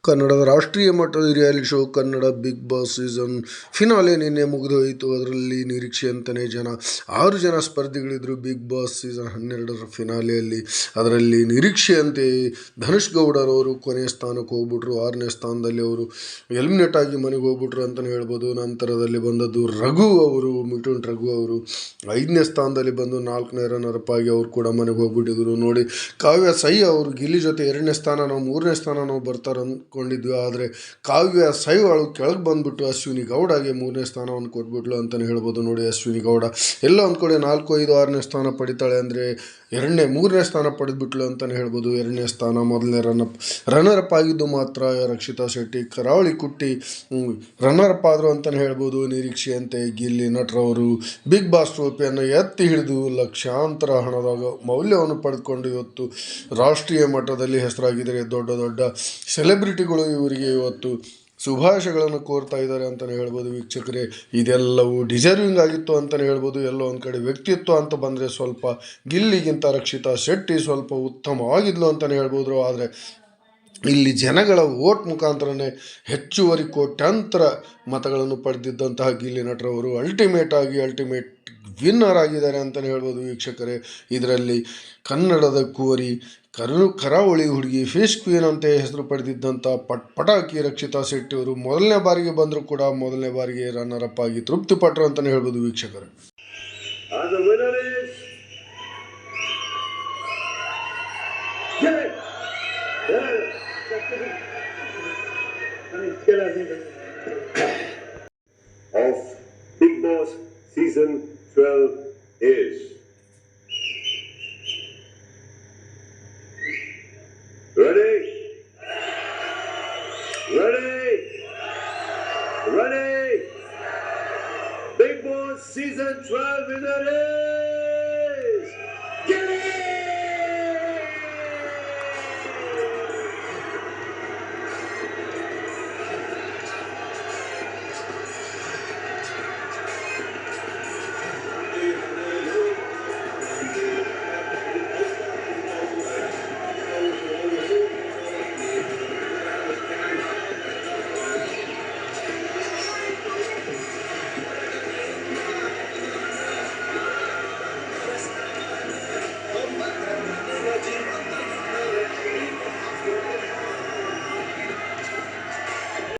ಕನ್ನಡದ ರಾಷ್ಟ್ರೀಯ ಮಟ್ಟದ reality show Kannada Bigg Boss season finale ನಿನ್ನೆ ಮುಗಿದೋಯಿತು. ಅದರಲ್ಲಿ ನಿರೀಕ್ಷೆಯಂತಲೇ 6 ಜನ ಸ್ಪರ್ಧಿಗಳಿದ್ರು ಬಿಗ್ ಬಾಸ್ ಸೀಸನ್ 12ರ ಫಿನಾಲೆಯಲ್ಲಿ. ಅದರಲ್ಲಿ ನಿರೀಕ್ಷೆಯಂತೆ ಧನುಷ್ ಗೌಡರವರು ಕೊನೆಯ ಸ್ಥಾನಕ್ಕೆ ಹೋಗ್ಬಿಟ್ರು. 6ನೇ ಸ್ಥಾನದಲ್ಲಿ ಅವರು ಎಲಿಮಿನೇಟ್ ಆಗಿ ಮನೆಗೆ ಹೋಗ್ಬಿಟ್ರು ಅಂತಲೇ ಹೇಳ್ಬೋದು. ನಂತರದಲ್ಲಿ ಬಂದದ್ದು ಮಿಥುನ್ ರಘು ಅವರು 5ನೇ ಸ್ಥಾನದಲ್ಲಿ ಬಂದು 4ನೇ ರನ್ನರ್ ಅಪ್ ಆಗಿ ಅವರು ಕೂಡ ಮನೆಗೆ ಹೋಗ್ಬಿಟ್ಟಿದ್ರು. ನೋಡಿ, ಕಾವ್ಯ ಸೈ ಅವರು ಗಿಲ್ಲಿ ಜೊತೆ 2ನೇ ಸ್ಥಾನ, 3ನೇ ಸ್ಥಾನ ಬರ್ತಾರೆ ಕೊಂಡಿದ್ವಿ. ಆದರೆ ಕಾವ್ಯ ಸೈವಾಳು ಕೆಳಗೆ ಬಂದ್ಬಿಟ್ಟು ಅಶ್ವಿನಿ ಗೌಡಗೆ 3ನೇ ಸ್ಥಾನವನ್ನು ಕೊಟ್ಬಿಟ್ಲು ಅಂತಲೇ ಹೇಳ್ಬೋದು. ನೋಡಿ, ಅಶ್ವಿನಿ ಗೌಡ ಎಲ್ಲ ಒಂದು ಕಡೆ 4, 5, 6ನೇ ಸ್ಥಾನ ಪಡಿತಾಳೆ ಅಂದರೆ 3ನೇ ಸ್ಥಾನ ಪಡೆದ್ಬಿಟ್ಲು ಅಂತಲೇ ಹೇಳ್ಬೋದು. 2ನೇ ಸ್ಥಾನ, ಮೊದಲನೇ ರನ್ನರ್ ಅಪ್ ಆಗಿದ್ದು ಮಾತ್ರ ರಕ್ಷಿತಾ ಶೆಟ್ಟಿ. ಕರಾವಳಿ ಕುಟ್ಟಿ ರನ್ನರ್ ಅಪ್ ಆದರು ಅಂತಲೇ ಹೇಳ್ಬೋದು. ನಿರೀಕ್ಷೆಯಂತೆ ಗಿಲ್ಲಿ ನಟರವರು ಬಿಗ್ ಬಾಸ್ ಟ್ರೋಫಿಯನ್ನು ಎತ್ತಿ ಹಿಡಿದು ಲಕ್ಷಾಂತರ ಹಣದ ಮೌಲ್ಯವನ್ನು ಪಡೆದುಕೊಂಡು ಇವತ್ತು ರಾಷ್ಟ್ರೀಯ ಮಟ್ಟದಲ್ಲಿ ಹೆಸರಾಗಿದ್ದಾರೆ. ದೊಡ್ಡ ದೊಡ್ಡ ಸೆಲೆಬ್ರಿಟಿಗಳು ಇವರಿಗೆ ಇವತ್ತು ಶುಭಾಶಯಗಳನ್ನು ಕೋರ್ತಾ ಇದ್ದಾರೆ ಅಂತಲೇ ಹೇಳ್ಬೋದು. ವೀಕ್ಷಕರೇ, ಇದೆಲ್ಲವೂ ಡಿಸರ್ವಿಂಗ್ ಆಗಿತ್ತು ಅಂತಲೇ ಹೇಳ್ಬೋದು. ಎಲ್ಲೋ ಒಂದು ಕಡೆ ವ್ಯಕ್ತಿತ್ವ ಅಂತ ಬಂದರೆ ಸ್ವಲ್ಪ ಗಿಲ್ಲಿಗಿಂತ ರಕ್ಷಿತಾ ಶೆಟ್ಟಿ ಸ್ವಲ್ಪ ಉತ್ತಮವಾಗಿದ್ಲು ಅಂತಲೇ ಹೇಳ್ಬೋದು. ಆದರೆ ಇಲ್ಲಿ ಜನಗಳ ವೋಟ್ ಮುಖಾಂತರನೇ ಹೆಚ್ಚುವರಿ ಕೋಟ್ಯಾಂತರ ಮತಗಳನ್ನು ಪಡೆದಿದ್ದಂತಹ ಗಿಲ್ಲಿ ನಟರವರು ಅಲ್ಟಿಮೇಟ್ ವಿನ್ನರ್ ಆಗಿದ್ದಾರೆ ಅಂತಲೇ ಹೇಳ್ಬೋದು. ವೀಕ್ಷಕರೇ, ಇದರಲ್ಲಿ ಕನ್ನಡದ ಕುವರಿ, ಕರಾವಳಿ ಹುಡುಗಿ, ಫಿಶ್ ಕ್ವೀನ್ ಅಂತ ಹೆಸರು ಪಡೆದಿದ್ದಂಥ ಪಟಾಕಿ ರಕ್ಷಿತಾ ಶೆಟ್ಟಿ ಅವರು ಮೊದಲನೇ ಬಾರಿಗೆ ಬಂದರೂ ಕೂಡ ಮೊದಲನೇ ಬಾರಿಗೆ ರನ್ನರ್ ಅಪ್ ಆಗಿ ತೃಪ್ತಿ ಪಟ್ಟರು ಅಂತಲೇ ಹೇಳ್ಬೋದು. ವೀಕ್ಷಕರೇ, of Big Boss Season 12 is ready? Big Boss Season 12 winner is